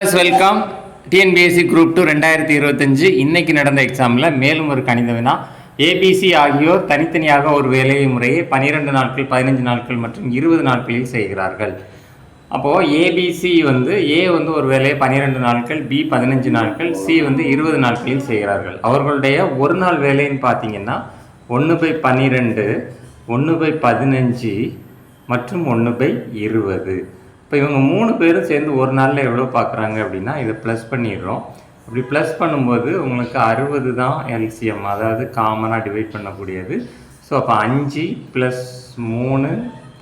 Welcome. TNPSC group 2 2025 இன்னைக்கு நடந்த எக்ஸாமில் மேலும் ஒரு கணித வினா. ஏபிசி ஆகியோர் தனித்தனியாக ஒரு வேலையை முறையை 12 நாட்கள், 15 நாட்கள் மற்றும் 20 நாட்களில் செய்கிறார்கள். அப்போது ஏபிசி ஏ ஒரு வேலையை 12 நாட்கள், பி 15 நாட்கள், சி 20 நாட்களில் செய்கிறார்கள். அவர்களுடைய ஒரு நாள் வேலைன்னு பார்த்தீங்கன்னா 1/12, 1/15 மற்றும் 1/20. இப்போ இவங்க 3 பேரும் சேர்ந்து ஒரு நாளில் எவ்வளோ பார்க்குறாங்க அப்படின்னா இதை ப்ளஸ் பண்ணிடுறோம். அப்படி ப்ளஸ் பண்ணும்போது உங்களுக்கு 60 தான் எல்சிஎம், அதாவது காமனாக டிவைட் பண்ணக்கூடியது. ஸோ அப்போ 5 + 3 +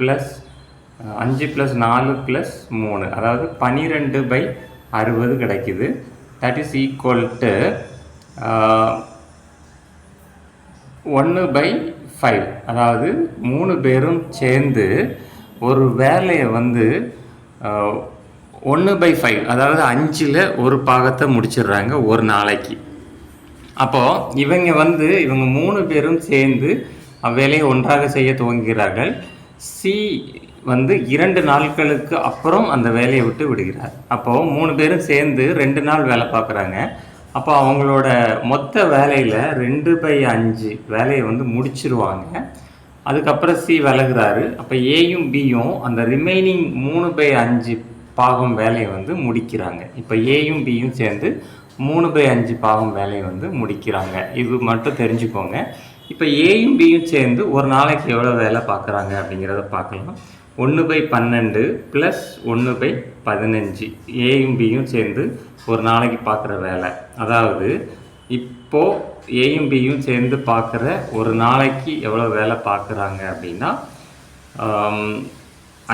5 + 4 + 3, அதாவது 12/60 கிடைக்குது. That is equal to 1/5. அதாவது 3 பேரும் சேர்ந்து ஒரு வேலையை 1/5, அதாவது 5ல் ஒரு பாகத்தை முடிச்சிடுறாங்க ஒரு நாளைக்கு. அப்போது இவங்க 3 பேரும் சேர்ந்து அவ்வேலையை ஒன்றாக செய்ய துவங்குகிறார்கள். சி 2 நாட்களுக்கு அப்புறம் அந்த வேலையை விட்டு விடுகிறார். அப்போது 3 பேரும் சேர்ந்து 2 நாள் வேலை பார்க்குறாங்க. அப்போ அவங்களோட மொத்த வேலையில் 2/5 வேலையை முடிச்சிருவாங்க. அதுக்கப்புறம் சி விலகுறாரு. அப்போ ஏயும் பியும் அந்த ரிமைனிங் 3/5 பாகம் வேலையை முடிக்கிறாங்க. இப்போ ஏயும் பியும் சேர்ந்து 3/5 பாகம் வேலையை முடிக்கிறாங்க. இது மட்டும் தெரிஞ்சுக்கோங்க. இப்போ ஏயும் பியும் சேர்ந்து ஒரு நாளைக்கு எவ்வளோ வேலை பார்க்குறாங்க அப்படிங்கிறத பார்க்கலாம். 1/12 + 1/15 ஏயும் பியும் சேர்ந்து ஒரு நாளைக்கு பார்க்குற வேலை. அதாவது இப்போது ஏயும் பியும் சேர்ந்து பார்க்குற ஒரு நாளைக்கு எவ்வளோ வேலை பார்க்குறாங்க அப்படின்னா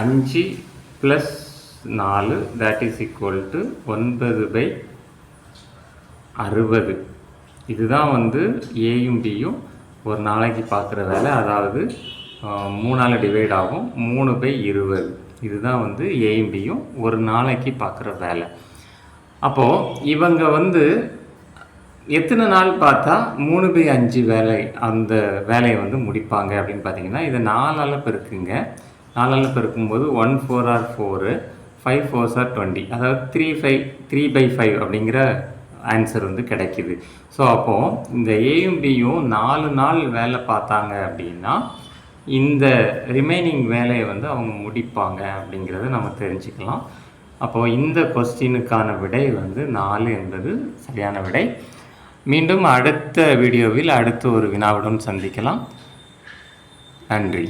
5 + 4 தட் இஸ் ஈக்குவல் டு 9/60. இதுதான் ஏயும் பியும் ஒரு நாளைக்கு பார்க்குற வேலை. அதாவது 3ஆல் டிவைட் ஆகும், 3/20. இதுதான் ஏயும் பியும் ஒரு நாளைக்கு பார்க்குற வேலை. அப்போது இவங்க எத்தனை நாள் பார்த்தா 3/5 வேலை அந்த வேலையை முடிப்பாங்க அப்படின்னு பார்த்தீங்கன்னா இதை 4ஆல் பெருக்குங்க. 4ஆல் பெருக்கும்போது 1 4 are 4, 5 4s are 20, அதாவது 3/5 அப்படிங்கிற ஆன்சர் கிடைக்கிது. ஸோ அப்போது இந்த ஏயும் பியும் 4 நாள் வேலை பார்த்தாங்க அப்படின்னா இந்த ரிமைனிங் வேலையை அவங்க முடிப்பாங்க அப்படிங்கிறத நம்ம தெரிஞ்சுக்கலாம். அப்போது இந்த கொஸ்டினுக்கான விடை 4 என்பது சரியான விடை. மீண்டும் அடுத்த வீடியோவில் அடுத்த ஒரு வினாவுடன் சந்திக்கலாம். நன்றி.